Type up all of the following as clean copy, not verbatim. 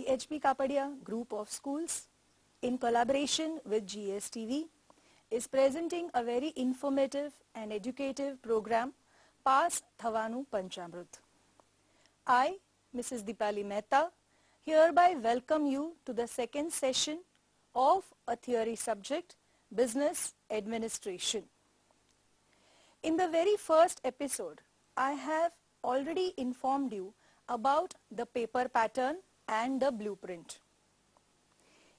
The HP Kapadia group of schools, in collaboration with GSTV, is presenting a very informative and educative program, Pass Thawanu Panchamrit. I, Mrs. Dipali Mehta, hereby welcome you to the second session of a theory subject, Business Administration. In the very first episode, I have already informed you about the paper pattern and the blueprint.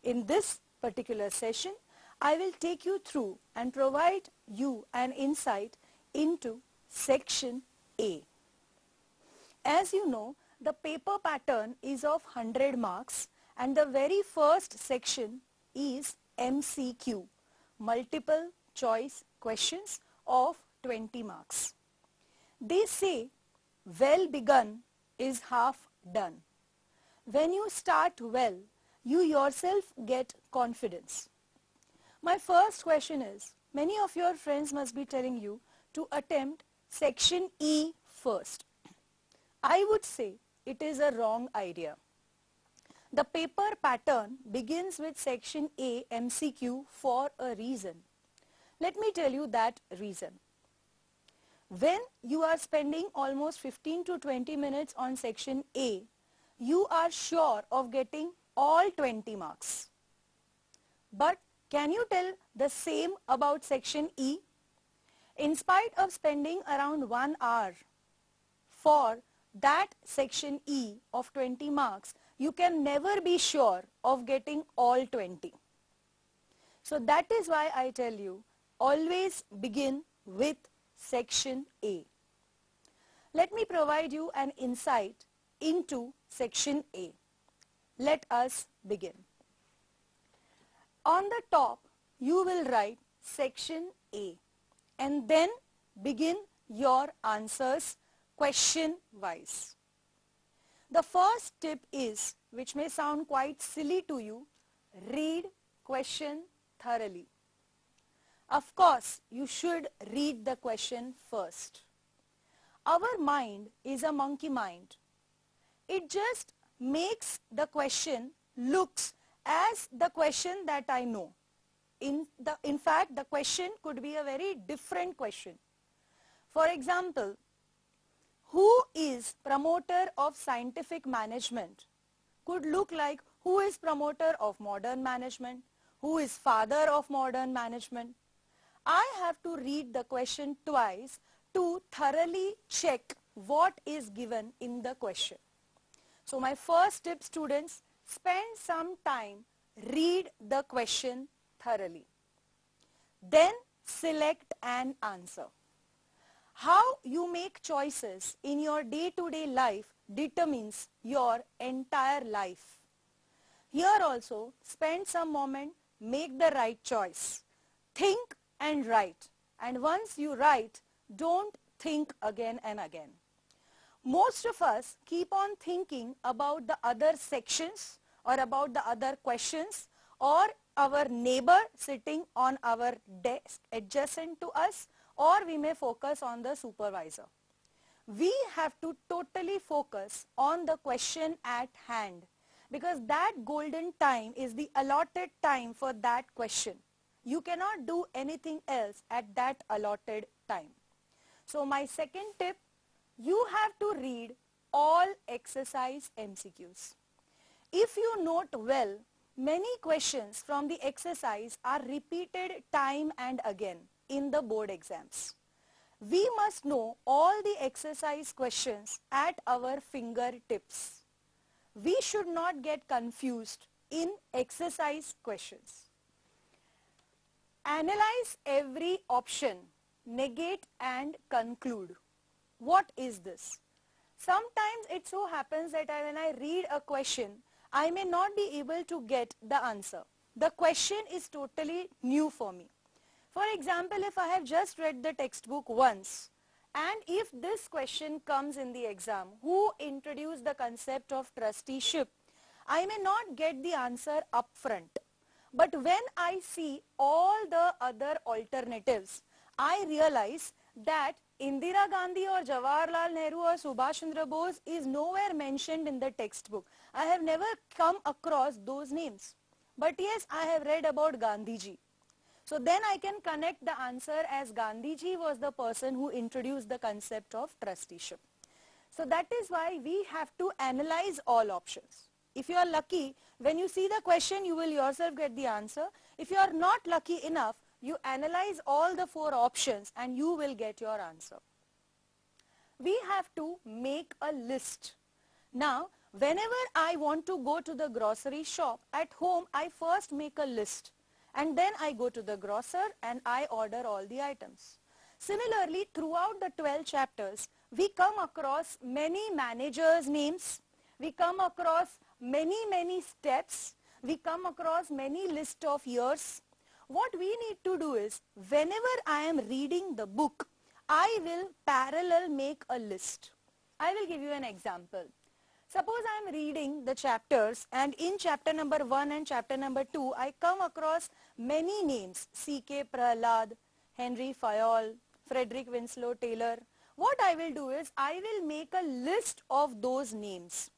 In this particular session, I will take you through and provide you an insight into section A. As you know, the paper pattern is of 100 marks and the very first section is MCQ, multiple choice questions of 20 marks. They say, well begun is half done. When you start well, you yourself get confidence. My first question is, many of your friends must be telling you to attempt section E first. I would say it is a wrong idea. The paper pattern begins with section A MCQ for a reason. Let me tell you that reason. When you are spending almost 15 to 20 minutes on section A, you are sure of getting all 20 marks. But can you tell the same about section E? In spite of spending around 1 hour for that section E of 20 marks, you can never be sure of getting all 20. So that is why I tell you, always begin with section A. Let me provide you an insight into section A. Let us begin. On the top, you will write section A and then begin your answers question wise. The first tip is, which may sound quite silly to you, read question thoroughly. Of course, you should read the question first. Our mind is a monkey mind. It just makes the question looks as the question that I know. In fact, the question could be a very different question. For example, who is promoter of scientific management could look like who is promoter of modern management, who is father of modern management. I have to read the question twice to thoroughly check what is given in the question. So my first tip, students, spend some time, read the question thoroughly. Then select an answer. How you make choices in your day-to-day life determines your entire life. Here also, spend some moment, make the right choice. Think and write. And once you write, don't think again and again. Most of us keep on thinking about the other sections or about the other questions or our neighbor sitting on our desk adjacent to us, or we may focus on the supervisor. We have to totally focus on the question at hand because that golden time is the allotted time for that question. You cannot do anything else at that allotted time. So my second tip, you have to read all exercise MCQs. If you note well, many questions from the exercise are repeated time and again in the board exams. We must know all the exercise questions at our fingertips. We should not get confused in exercise questions. Analyze every option, negate and conclude. What is this? Sometimes it so happens that when I read a question, I may not be able to get the answer. The question is totally new for me. For example, if I have just read the textbook once, and if this question comes in the exam, who introduced the concept of trusteeship, I may not get the answer up front. But when I see all the other alternatives, I realize that Indira Gandhi or Jawaharlal Nehru or Subhash Chandra Bose is nowhere mentioned in the textbook. I have never come across those names. But yes, I have read about Gandhiji. So then I can connect the answer as Gandhiji was the person who introduced the concept of trusteeship. So that is why we have to analyze all options. If you are lucky, when you see the question, you will yourself get the answer. If you are not lucky enough, you analyze all the 4 options and you will get your answer. We have to make a list. Now, whenever I want to go to the grocery shop, at home I first make a list and then I go to the grocer and I order all the items. Similarly, throughout the 12 chapters, we come across many managers' names, we come across many steps, we come across many list of years. What we need to do is, whenever I am reading the book, I will parallel make a list. I will give you an example. Suppose I am reading the chapters and in chapter number 1 and chapter number 2, I come across many names, C.K. Prahlad, Henry Fayol, Frederick Winslow Taylor. What I will do is, I will make a list of those names.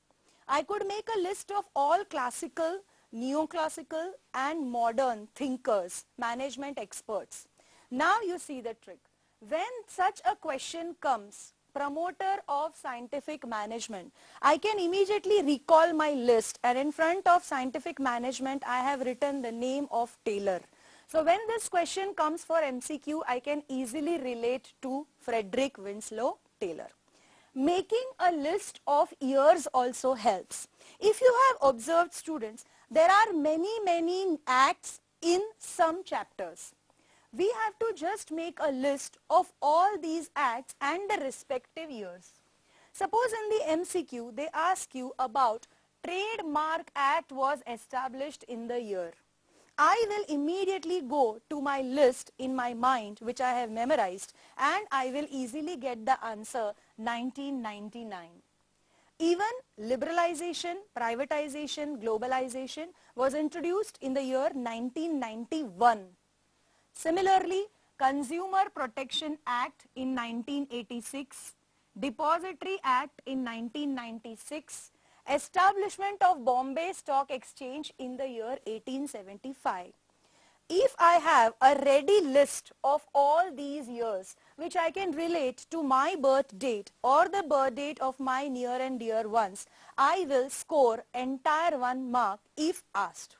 I could make a list of all classical, neoclassical and modern thinkers, management experts. Now you see the trick. When such a question comes, promoter of scientific management, I can immediately recall my list and in front of scientific management I have written the name of Taylor. So when this question comes for MCQ, I can easily relate to Frederick Winslow Taylor. Making a list of years also helps. If you have observed, students, there are many acts in some chapters. We have to just make a list of all these acts and the respective years. Suppose in the MCQ, they ask you about Trademark Act was established in the year. I will immediately go to my list in my mind which I have memorized and I will easily get the answer 1999. Even liberalization, privatization, globalization was introduced in the year 1991. Similarly, Consumer Protection Act in 1986, Depository Act in 1996, establishment of Bombay Stock Exchange in the year 1875. If I have a ready list of all these years which I can relate to my birth date or the birth date of my near and dear ones, I will score entire 1 mark if asked.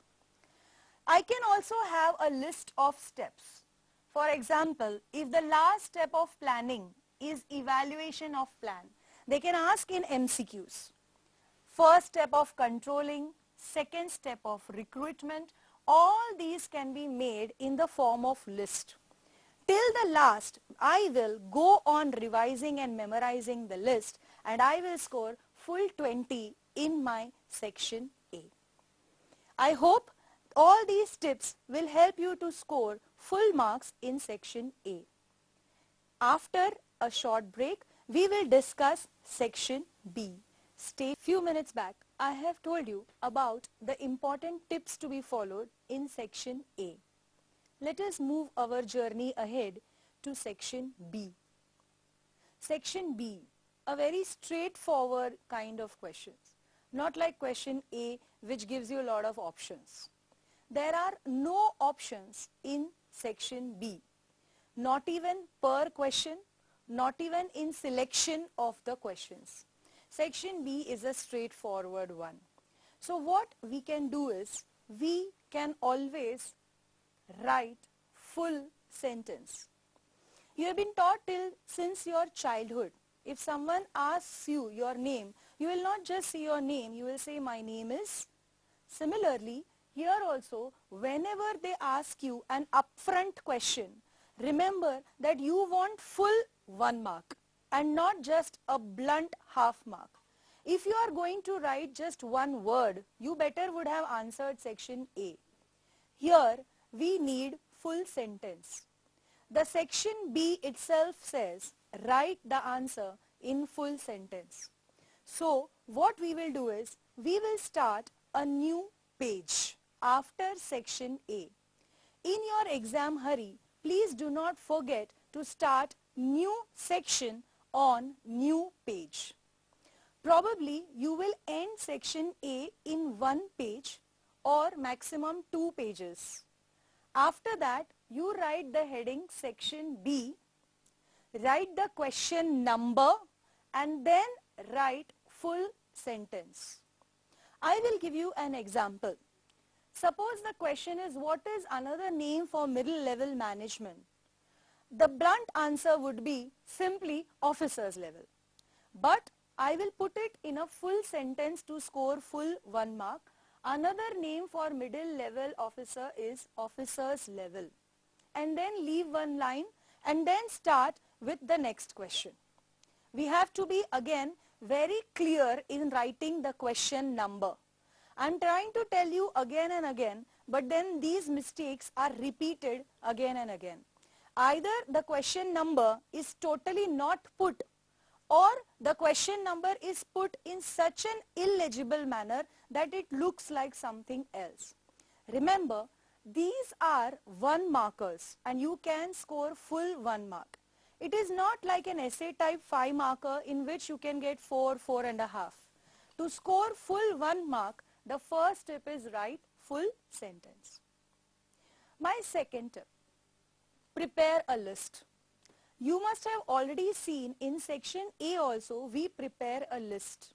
I can also have a list of steps. For example, if the last step of planning is evaluation of plan, they can ask in MCQs. First step of controlling, second step of recruitment, all these can be made in the form of list. Till the last, I will go on revising and memorizing the list and I will score full 20 in my section A. I hope all these tips will help you to score full marks in section A. After a short break, we will discuss section B. Stay. Few minutes back, I have told you about the important tips to be followed in section A. Let us move our journey ahead to section B. Section B, a very straightforward kind of questions, not like question A which gives you a lot of options. There are no options in section B, not even per question, not even in selection of the questions. Section B is a straightforward one. So what we can do is, we can always write full sentence. You have been taught since your childhood. If someone asks you your name, you will not just say your name, you will say my name is. Similarly, here also, whenever they ask you an upfront question, remember that you want full 1 mark and not just a blunt half mark. If you are going to write just one word, you better would have answered section A. Here, we need full sentence. The section B itself says, write the answer in full sentence. So, what we will do is, we will start a new page after section A. In your exam hurry, please do not forget to start new section on new page. Probably you will end section A in one page or maximum 2 pages. After that, you write the heading section B, write the question number and then write full sentence. I will give you an example. Suppose the question is, what is another name for middle level management? The blunt answer would be simply officers level. But I will put it in a full sentence to score full 1 mark. Another name for middle level officer is officers level. And then leave one line and then start with the next question. We have to be again very clear in writing the question number. I am trying to tell you again and again, but then these mistakes are repeated again and again. Either the question number is totally not put, or the question number is put in such an illegible manner that it looks like something else. Remember, these are 1 markers and you can score full 1 mark. It is not like an essay type 5 marker in which you can get 4, 4.5. To score full 1 mark, the first step is write full sentence. My second tip, prepare a list. You must have already seen in section A also we prepare a list.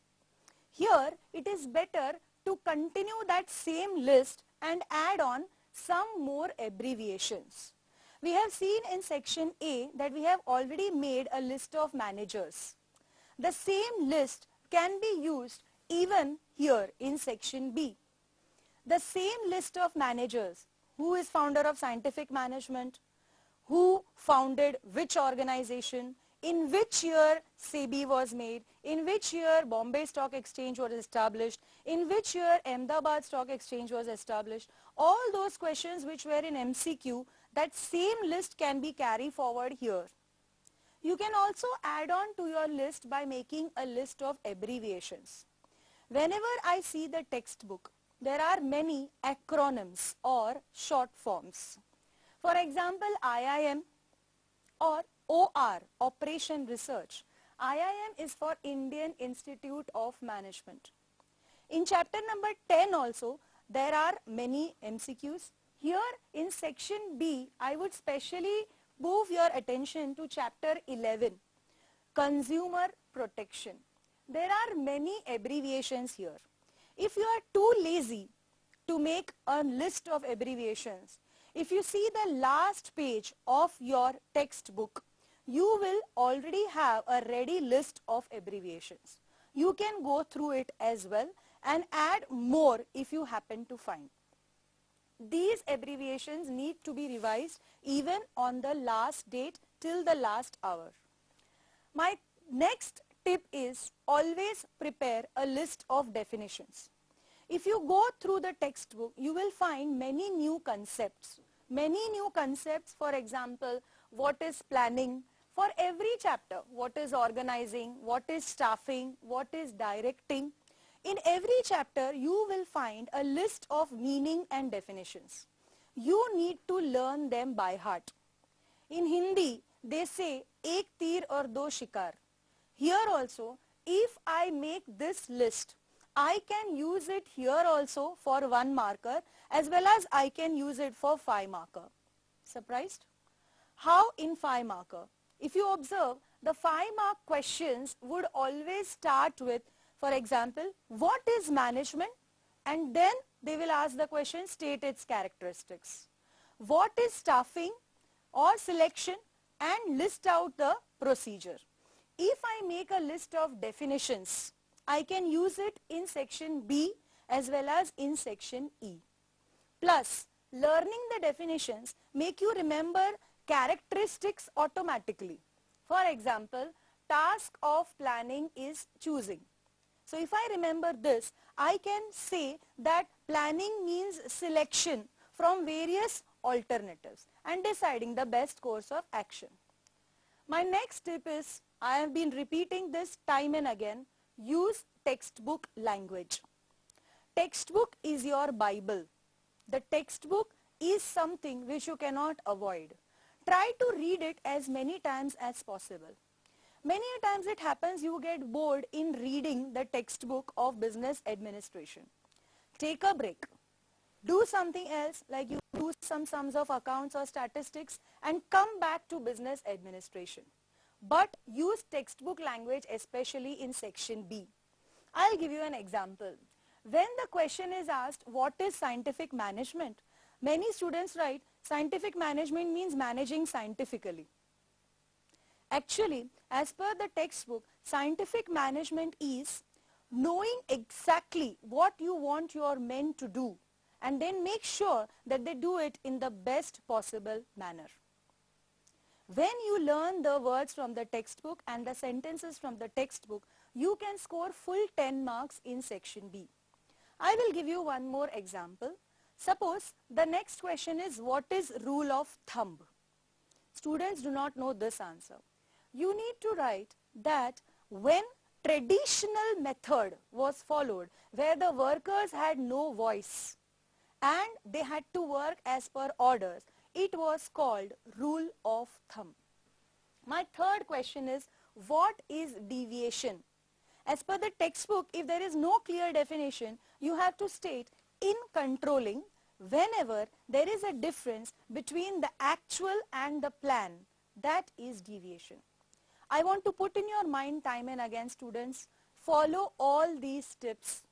Here it is better to continue that same list and add on some more abbreviations. We have seen in section A that we have already made a list of managers. The same list can be used even here in section B. The same list of managers, who is founder of scientific management, who founded which organization, in which year SEBI was made, in which year Bombay Stock Exchange was established, in which year Ahmedabad Stock Exchange was established, all those questions which were in MCQ, that same list can be carried forward here. You can also add on to your list by making a list of abbreviations. Whenever I see the textbook, there are many acronyms or short forms. For example, IIM or OR, Operation Research. IIM is for Indian Institute of Management. In chapter number 10 also, there are many MCQs. Here in section B, I would specially move your attention to chapter 11, Consumer Protection. There are many abbreviations here. If you are too lazy to make a list of abbreviations, if you see the last page of your textbook, you will already have a ready list of abbreviations. You can go through it as well and add more if you happen to find. These abbreviations need to be revised even on the last date till the last hour. My next tip is always prepare a list of definitions. If you go through the textbook, you will find many new concepts. Many new concepts, for example, what is planning? For every chapter, what is organizing? What is staffing? What is directing? In every chapter, you will find a list of meaning and definitions. You need to learn them by heart. In Hindi, they say, ek teer aur do shikar. Here also, if I make this list, I can use it here also for 1 marker as well as I can use it for 5 marker. Surprised? How in 5 marker? If you observe, the 5 mark questions would always start with, for example, what is management? And then they will ask the question, state its characteristics. What is staffing or selection? And list out the procedure. If I make a list of definitions, I can use it in section B as well as in section E. Plus, learning the definitions make you remember characteristics automatically. For example, task of planning is choosing. So if I remember this, I can say that planning means selection from various alternatives and deciding the best course of action. My next tip is, I have been repeating this time and again, use textbook language. Textbook is your Bible. The textbook is something which you cannot avoid. try to read it as many times as possible. Many times it happens you get bored in reading the textbook of business administration. Take a break. Do something else, like you do some sums of accounts or statistics and come back to business administration. But use textbook language, especially in section B. I'll give you an example. When the question is asked, what is scientific management? Many students write, scientific management means managing scientifically. Actually, as per the textbook, scientific management is knowing exactly what you want your men to do and then make sure that they do it in the best possible manner. When you learn the words from the textbook and the sentences from the textbook, you can score full 10 marks in section B. I will give you one more example. Suppose the next question is, what is rule of thumb? Students do not know this answer. You need to write that when traditional method was followed, where the workers had no voice and they had to work as per orders, it was called rule of thumb. My third question is, what is deviation? As per the textbook, if there is no clear definition, you have to state, in controlling, whenever there is a difference between the actual and the plan, that is deviation. I want to put in your mind time and again, students, follow all these tips.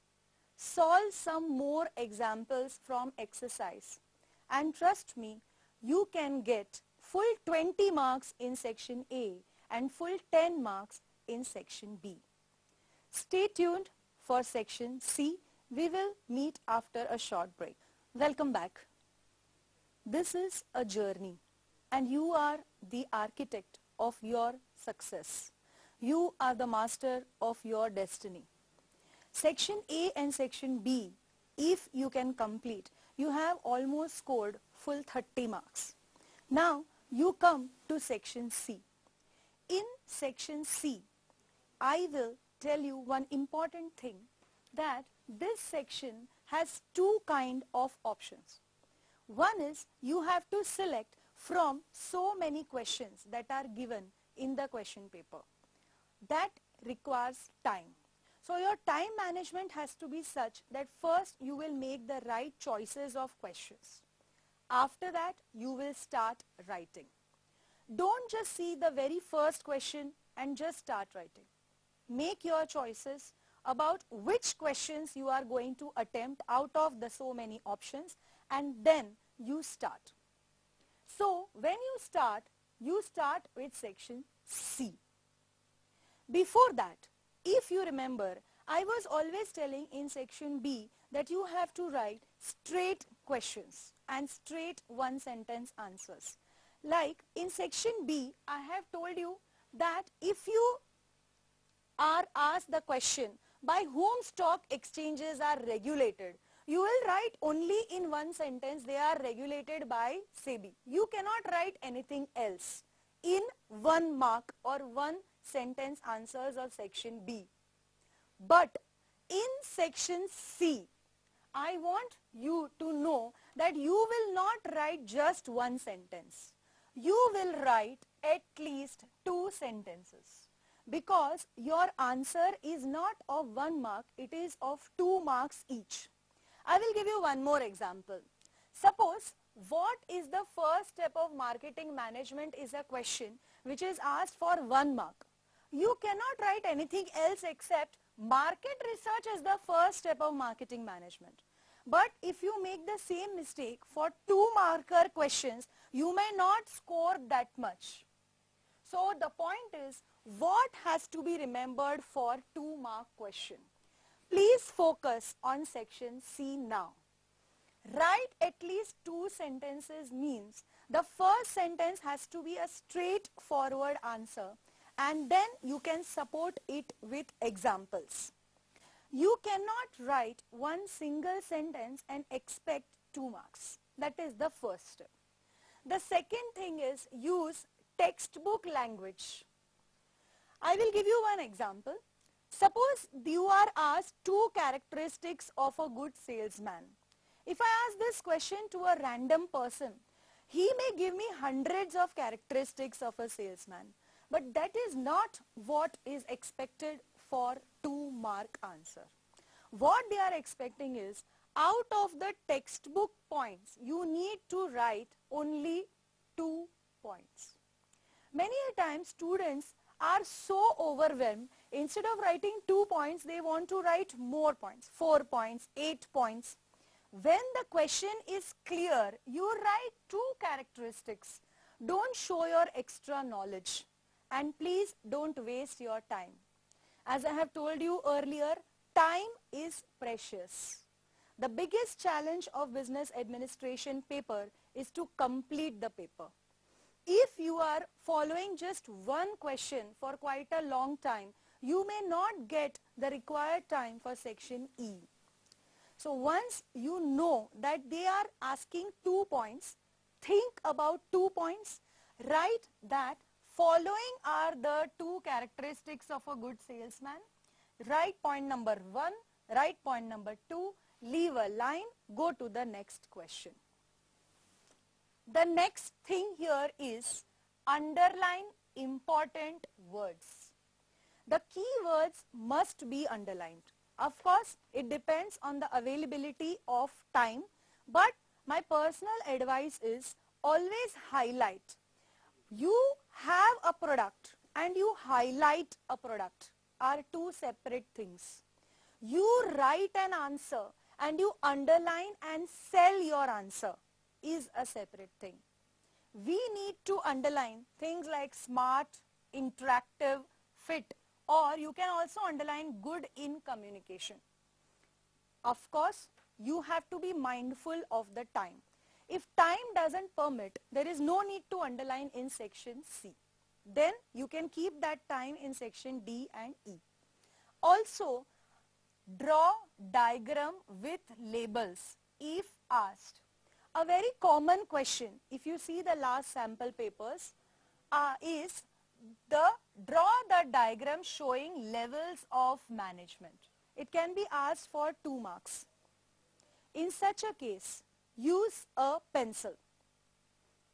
Solve some more examples from exercise. And trust me, you can get full 20 marks in section A and full 10 marks in section B. Stay tuned for section C. We will meet after a short break. Welcome back. This is a journey and you are the architect of your success. You are the master of your destiny. Section A and section B, if you can complete, you have almost scored full 30 marks. Now you come to section C. In section C, I will tell you one important thing, that this section has two kind of options. One is you have to select from so many questions that are given in the question paper. That requires time. So your time management has to be such that first you will make the right choices of questions. After that, you will start writing. Don't just see the very first question and just start writing. Make your choices about which questions you are going to attempt out of the so many options, and then you start. So when you start with section C. Before that, if you remember, I was always telling in section B that you have to write straight questions and straight one sentence answers. Like in section B, I have told you that if you are asked the question, by whom stock exchanges are regulated, you will write only in one sentence, they are regulated by SEBI. You cannot write anything else in 1 mark or one sentence answers of section B. But in section C, I want you to know that you will not write just one sentence. You will write at least 2 sentences, because your answer is not of 1 mark, it is of 2 marks each. I will give you one more example. Suppose, what is the first step of marketing management is a question which is asked for 1 mark. You cannot write anything else except market research is the first step of marketing management. But if you make the same mistake for 2 marker questions, you may not score that much. So the point is, what has to be remembered for 2 mark question? Please focus on section C now. Write at least 2 sentences means the first sentence has to be a straightforward answer, and then you can support it with examples. You cannot write one single sentence and expect 2 marks. That is the first step. The second thing is use textbook language. I will give you one example. Suppose you are asked 2 characteristics of a good salesman. If I ask this question to a random person, He may give me hundreds of characteristics of a salesman, but that is not what is expected for 2-mark answer. What they are expecting is, out of the textbook points, you need to write only 2 points. Many a time students are so overwhelmed, instead of writing 2 points, they want to write more points, 4 points, 8 points. When the question is clear, you write 2 characteristics. Don't show your extra knowledge, and please don't waste your time. As I have told you earlier, time is precious. The biggest challenge of business administration paper is to complete the paper. If you are following just one question for quite a long time, you may not get the required time for section E. So once you know that they are asking 2 points, think about 2 points, write that following are the 2 characteristics of a good salesman. Write point number 1, write point number 2, leave a line, go to the next question. The next thing here is underline important words. The key words must be underlined. Of course, it depends on the availability of time, but my personal advice is always highlight. You have a product and you highlight a product are 2 separate things. You write an answer and you underline and sell your answer is a separate thing. We need to underline things like smart, interactive, fit, or you can also underline good in communication. Of course, you have to be mindful of the time. If time doesn't permit, there is no need to underline in section C. Then you can keep that time in section D and E. Also, draw diagram with labels if asked. A very common question, if you see the last sample papers, is draw the diagram showing levels of management. It can be asked for 2 marks. In such a case, use a pencil.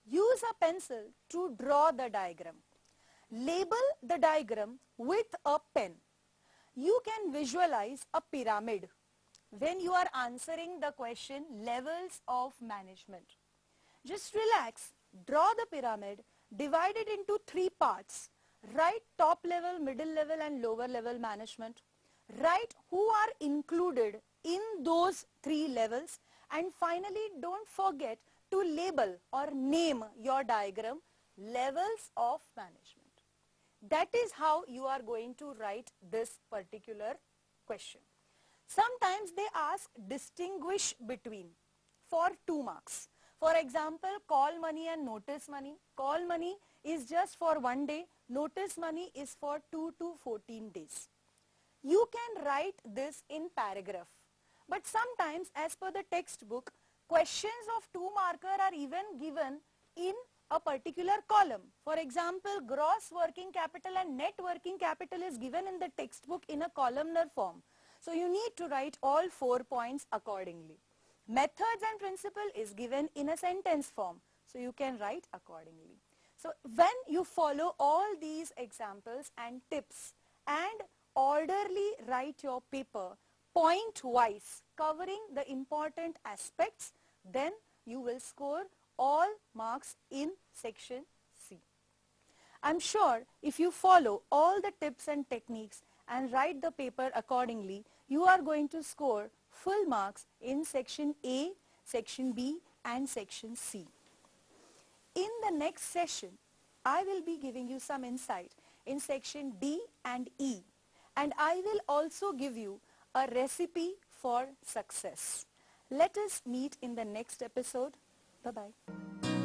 Use a pencil to draw the diagram. Label the diagram with a pen. You can visualize a pyramid when you are answering the question levels of management. Just relax, draw the pyramid, divide it into 3 parts. Write top level, middle level and lower level management. Write who are included in those 3 levels, and finally don't forget to label or name your diagram levels of management. That is how you are going to write this particular question. Sometimes they ask distinguish between for 2 marks. For example, call money and notice money. Call money is just for 1 day. Notice money is for 2 to 14 days. You can write this in paragraph. But sometimes as per the textbook, questions of 2 marker are even given in a particular column. For example, gross working capital and net working capital is given in the textbook in a columnar form. So you need to write all 4 points accordingly. Methods and principle is given in a sentence form. So you can write accordingly. So when you follow all these examples and tips and orderly write your paper point wise covering the important aspects, then you will score all marks in section C. I'm sure if you follow all the tips and techniques and write the paper accordingly, you are going to score full marks in section A, section B and section C. In the next session, I will be giving you some insight in section D and E, and I will also give you a recipe for success. Let us meet in the next episode. Bye-bye.